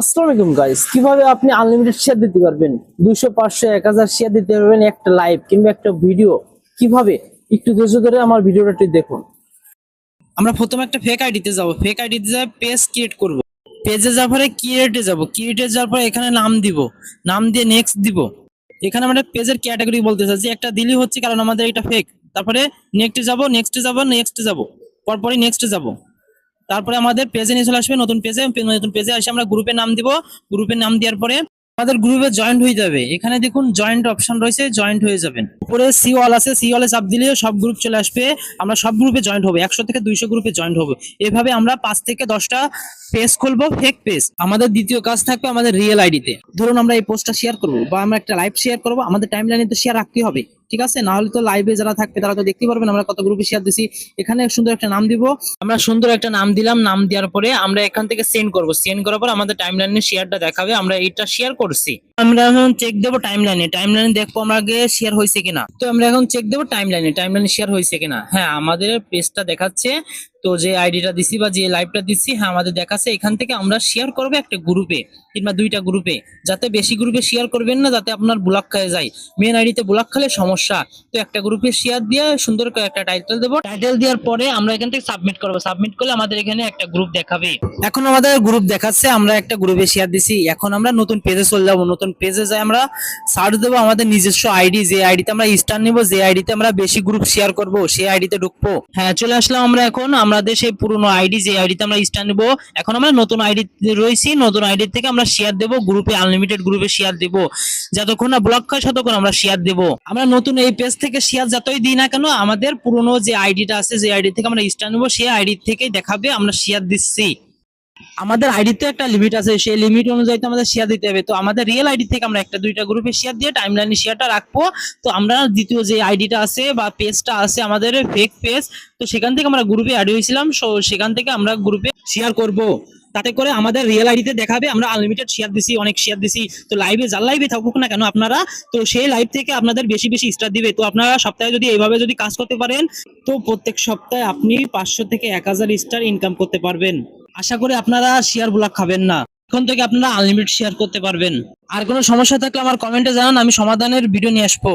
আসসালামু আলাইকুম গাইস, কিভাবে আপনি আনলিমিটেড শেয়ার দিতে পারবেন? 200, 500, 1000 শেয়ার দিতে পারবেন একটা লাইভ কিংবা একটা ভিডিও। কিভাবে? একটু ধৈর্য ধরে আমার ভিডিওটা দেখুন। আমরা প্রথমে একটা ফেক আইডিতে যাব। ফেক আইডিতে যাব, পেজ ক্রিয়েট করব। পেজে যাওয়ার পরে ক্রিয়েটে যাব। ক্রিয়েটে যাওয়ার পরে এখানে নাম দিব। নাম দিয়ে নেক্সট দিব। এখানে আমরা পেজের ক্যাটাগরি বলতে চাচ্ছি, একটা দিলি হচ্ছে কারণ আমাদের এটা ফেক। তারপরে নেক্সট যাব, নেক্সট যাব, নেক্সট যাব, পরপরই নেক্সট যাব। তারপরে আমাদের পেজে নিয়ে চলে আসবে, নতুন পেজে এসে আমরা গ্রুপের নাম দিব। গ্রুপের নাম দেওয়ার পরে আমাদের গ্রুপে জয়েন্ট হয়ে যাবে। এখানে দেখুন জয়েন্ট অপশন রয়েছে, জয়েন্ট হয়ে যাবেন। উপরে সি অল আছে, সি অলে চাপ দিলে সব গ্রুপ চলে আসবে। আমরা সব গ্রুপে জয়েন্ট হবো, 100 থেকে 200 গ্রুপে জয়েন্ট হবো। এভাবে আমরা 5 থেকে 10টা পেজ খুলবো, ফেক পেজ। আমাদের দ্বিতীয় কাজ থাকবে আমাদের রিয়েল আইডিতে। ধরুন আমরা এই পোস্টটা শেয়ার করবো বা আমরা একটা লাইভ শেয়ার করবো, আমাদের টাইম লাইনে তো শেয়ার রাখতে হবে, ঠিক আছে? না হলে তো লাইভে যারা থাকবে তারা তো দেখতে পারবেন আমরা কত গ্রুপে শেয়ার দিছি। এখানে সুন্দর একটা নাম দিব। আমরা সুন্দর একটা নাম দিলাম। নাম দেওয়ার পরে আমরা এখান থেকে সেন্ড করব। সেন্ড করার পর আমাদের টাইমলাইনে শেয়ারটা দেখাবে আমরা এটা শেয়ার করছি। আমরা এখন চেক দেবো টাইমলাইনে। টাইমলাইনে দেখবো আমরা আগে শেয়ার হয়েছে কিনা। তো আমরা এখন চেক দেবো টাইমলাইনে শেয়ার হয়েছে কিনা। হ্যাঁ, আমাদের পেজটা দেখাচ্ছে। তো যে আইডিটা দিছি বা যে লাইভটা দিচ্ছি, হ্যাঁ আমাদের দেখাচ্ছে। এখান থেকে আমরা শেয়ার করবো একটা গ্রুপে কিংবা 2টা গ্রুপে। যাতে বেশি গ্রুপে শেয়ার করবেন না, যাতে আপনার ব্লক খেয়ে যায়। মেন আইডিতে ব্লক খেলে সমস্যা। তো একটা গ্রুপে শেয়ার দিয়ে সুন্দর করে একটা টাইটেল দেবো। টাইটেল দেওয়ার পরে আমরা এখান থেকে সাবমিট করবো। সাবমিট করলে আমাদের এখানে একটা গ্রুপ দেখাবে। এখন আমাদের গ্রুপ দেখাচ্ছে, আমরা একটা গ্রুপে শেয়ার দিছি। এখন আমরা নতুন পেজে চলে যাবো। নতুন পেজে যাই আমরা সার্চ দেবো আমাদের নিজস্ব আইডি, যে আইডিতে আমরা স্টার নিবো, যে আইডিতে আমরা বেশি গ্রুপ শেয়ার করবো, সেই আইডিতে ঢুকবো। হ্যাঁ, চলে আসলাম আমরা এখন আমাদের সেই পুরনো আইডি, যে আইডিতে আমরা স্টার নিবো। এখন আমরা নতুন আইডি রয়েছি। নতুন আইডি থেকে আমরা শেয়ার দেবো গ্রুপে, আনলিমিটেড গ্রুপে শেয়ার দেবো। যতক্ষণ না ব্লক হয় ততক্ষণ আমরা শেয়ার দেবো। আমরা নতুন এই পেজ থেকে শেয়ার যতই দিই না কেন, আমাদের পুরনো যে আইডিটা আছে, যে আইডি থেকে আমরা স্টার নেবো, সেই আইডি থেকেই দেখাবে আমরা শেয়ার দিচ্ছি। আমাদের আইডিতে একটা লিমিট আছে, সেই লিমিট অনুযায়ী তো আমাদের শেয়ার দিতে হবে। তো আমাদের রিয়েল আইডি থেকে আমরা একটা 2টা গ্রুপে শেয়ার দিয়ে টাইমলাইনে শেয়ারটা রাখবো। তো আমরা দ্বিতীয় যে আইডিটা আছে বা পেজটা আছে আমাদের ফেক পেজ, তো সেখান থেকে আমরা গ্রুপে অ্যাড হয়েছিলাম। সেখান থেকে আমরা গ্রুপে শেয়ার করব। তাতে করে আমাদের রিয়েল আইডিতে দেখাবে আমরা আনলিমিটেড শেয়ার দিছি, অনেক শেয়ার দিছি। তো লাইভে যার লাইভে থাকুক না কেন আপনারা, তো সেই লাইভ থেকে আপনাদের বেশি বেশি স্টার দিবে। তো আপনারা সপ্তাহে যদি এইভাবে যদি কাজ করতে পারেন, তো প্রত্যেক সপ্তাহে আপনি 500 থেকে 1000 স্টার ইনকাম করতে পারবেন। আশা করি আপনারা শেয়ার ব্লক খাবেন না। এখন থেকে আপনারা আনলিমিটেড শেয়ার করতে পারবেন। আর কোনো সমস্যা থাকলে আমার কমেন্টে জানান, আমি সমাধানের ভিডিও নিয়ে আসবো।